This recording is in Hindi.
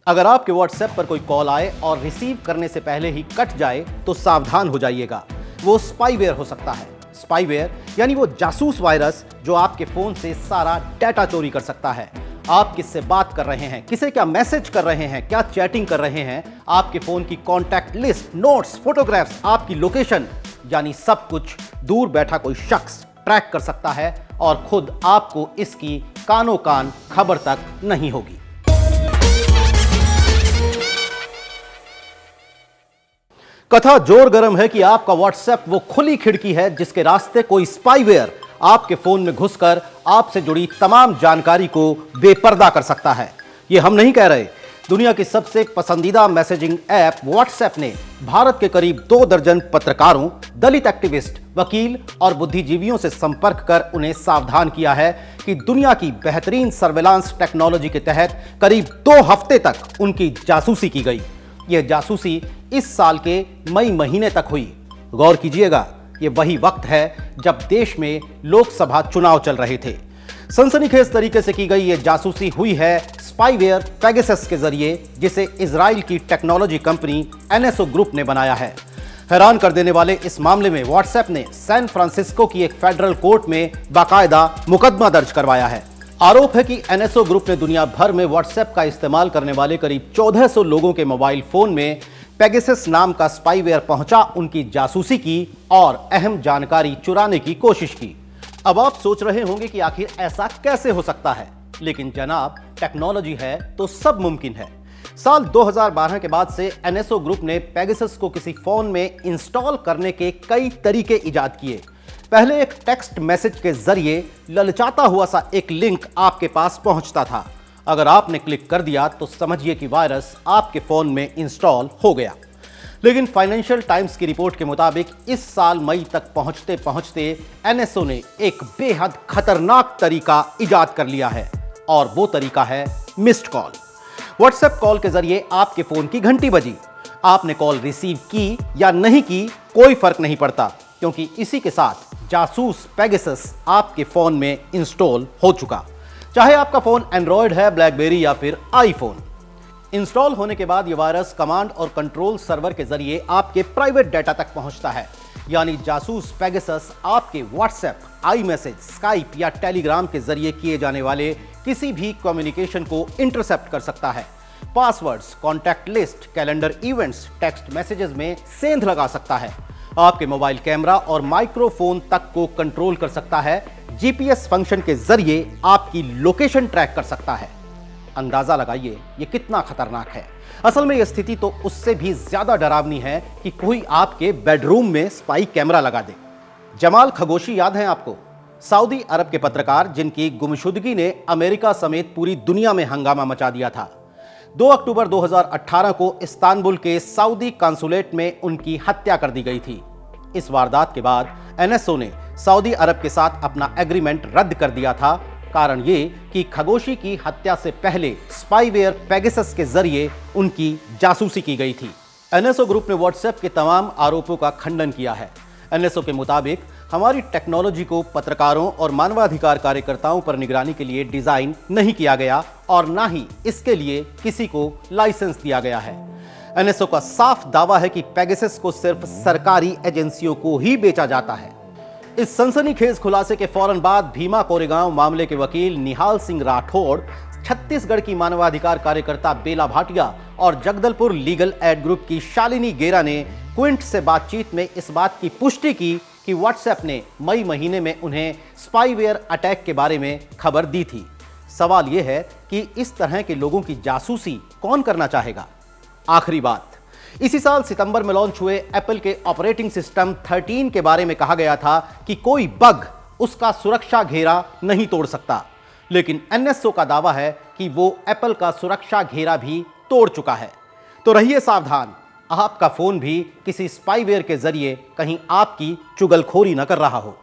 अगर आपके व्हाट्सएप पर कोई कॉल आए और रिसीव करने से पहले ही कट जाए तो सावधान हो जाइएगा। वो स्पाईवेयर हो सकता है। स्पाईवेयर यानी वो जासूस वायरस जो आपके फोन से सारा डाटा चोरी कर सकता है। आप किससे बात कर रहे हैं, किसे क्या मैसेज कर रहे हैं, क्या चैटिंग कर रहे हैं, आपके फोन की कॉन्टैक्ट लिस्ट, नोट्स, फोटोग्राफ्स, आपकी लोकेशन, यानी सब कुछ दूर बैठा कोई शख्स ट्रैक कर सकता है और खुद आपको इसकी कानों कान खबर तक नहीं होगी। कथा जोर गर्म है कि आपका व्हाट्सएप वो खुली खिड़की है जिसके रास्ते कोई स्पाईवेयर आपके फोन में घुसकर आपसे जुड़ी तमाम जानकारी को बेपर्दा कर सकता है। ये हम नहीं कह रहे। दुनिया की सबसे पसंदीदा मैसेजिंग ऐप व्हाट्सएप ने भारत के करीब 2 दर्जन पत्रकारों, दलित एक्टिविस्ट, वकील और बुद्धिजीवियों से संपर्क कर उन्हें सावधान किया है कि दुनिया की बेहतरीन सर्विलांस टेक्नोलॉजी के तहत करीब 2 हफ्ते तक उनकी जासूसी की गई। यह जासूसी इस साल के मई महीने तक हुई। गौर कीजिएगा, यह वही वक्त है जब देश में लोकसभा चुनाव चल रहे थे। सनसनीखेज तरीके से की गई यह जासूसी हुई है स्पाईवेयर पेगासस के जरिए, जिसे इजराइल की टेक्नोलॉजी कंपनी एनएसओ ग्रुप ने बनाया है। हैरान कर देने वाले इस मामले में व्हाट्सएप ने सैन फ्रांसिस्को की एक फेडरल कोर्ट में बाकायदा मुकदमा दर्ज करवाया है। आरोप है कि एनएसओ ग्रुप ने दुनिया भर में व्हाट्सएप का इस्तेमाल करने वाले करीब 1400 लोगों के मोबाइल फोन में पेगासस नाम का स्पाईवेयर पहुंचा, उनकी जासूसी की और अहम जानकारी चुराने की कोशिश की। अब आप सोच रहे होंगे कि आखिर ऐसा कैसे हो सकता है, लेकिन जनाब, टेक्नोलॉजी है तो सब मुमकिन है। साल 2012 के बाद से एनएसओ ग्रुप ने पेगासस को किसी फोन में इंस्टॉल करने के कई तरीके इजाद किए। पहले एक टेक्स्ट मैसेज के जरिए ललचाता हुआ सा एक लिंक आपके पास पहुंचता था। अगर आपने क्लिक कर दिया तो समझिए कि वायरस आपके फोन में इंस्टॉल हो गया। लेकिन फाइनेंशियल टाइम्स की रिपोर्ट के मुताबिक इस साल मई तक पहुंचते पहुंचते एनएसओ ने एक बेहद खतरनाक तरीका इजाद कर लिया है, और वो तरीका है मिस्ड कॉल। व्हाट्सएप कॉल के जरिए आपके फोन की घंटी बजी। आपने कॉल रिसीव की या नहीं की कोई फर्क नहीं पड़ता, क्योंकि इसी के साथ जासूस पेगासस आपके फोन में इंस्टॉल हो चुका। चाहे आपका फोन एंड्रॉयड है, ब्लैकबेरी या फिर आईफोन। इंस्टॉल होने के बाद यह वायरस कमांड और कंट्रोल सर्वर के जरिए आपके प्राइवेट डाटा तक पहुंचता है। यानी जासूस पेगासस आपके व्हाट्सएप, आई मैसेज, स्काइप या टेलीग्राम के जरिए किए जाने वाले किसी भी कम्युनिकेशन को इंटरसेप्ट कर सकता है। Passwords, contact list, calendar events, text messages में सेंध लगा सकता है। आपके मोबाइल कैमरा और माइक्रोफोन तक को कंट्रोल कर सकता है। जीपीएस फंक्शन के जरिए आपकी लोकेशन ट्रैक कर सकता है। अंदाजा लगाइए ये कितना खतरनाक है। असल में यह स्थिति तो उससे भी ज्यादा डरावनी है कि कोई आपके बेडरूम में स्पाई कैमरा लगा दे। जमाल खशोगी याद हैं आपको? सऊदी अरब के पत्रकार जिनकी गुमशुदगी ने अमेरिका समेत पूरी दुनिया में हंगामा मचा दिया था। 2 अक्टूबर 2018 को इस्तांबुल के सऊदी कॉन्सुलेट में उनकी हत्या कर दी गई थी। इस वारदात के बाद एनएसओ ने सऊदी अरब के साथ अपना एग्रीमेंट रद्द कर दिया था। कारण ये कि खशोगी की हत्या से पहले स्पाईवेयर पेगासस के जरिए उनकी जासूसी की गई थी। एनएसओ ग्रुप ने व्हाट्सएप के तमाम आरोपों का खंडन किया है। एनएसओ के मुताबिक हमारी टेक्नोलॉजी को पत्रकारों और मानवाधिकार कार्यकर्ताओं पर निगरानी के लिए डिजाइन नहीं किया गया और ना ही इसके लिए किसी को लाइसेंस दिया गया है। एनएसओ का साफ दावा है कि पेगासस को सिर्फ सरकारी एजेंसियों को ही बेचा जाता है। इस सनसनीखेज खुलासे के फौरन बाद भीमा कोरेगांव मामले के वकील निहाल सिंह राठौड़, छत्तीसगढ़ की मानवाधिकार कार्यकर्ता बेला भाटिया और जगदलपुर लीगल एड ग्रुप की शालिनी गेरा ने क्विंट से बातचीत में इस बात की पुष्टि की कि व्हाट्सएप ने मई महीने में उन्हें स्पाईवेयर अटैक के बारे में खबर दी थी। सवाल यह है कि इस तरह के लोगों की जासूसी कौन करना चाहेगा? आखिरी बात, इसी साल सितंबर में लॉन्च हुए एप्पल के ऑपरेटिंग सिस्टम 13 के बारे में कहा गया था कि कोई बग उसका सुरक्षा घेरा नहीं तोड़ सकता, लेकिन एनएसओ का दावा है कि वो एप्पल का सुरक्षा घेरा भी तोड़ चुका है। तो रहिए सावधान, आपका फोन भी किसी स्पाईवेयर के जरिए कहीं आपकी चुगलखोरी न कर रहा हो।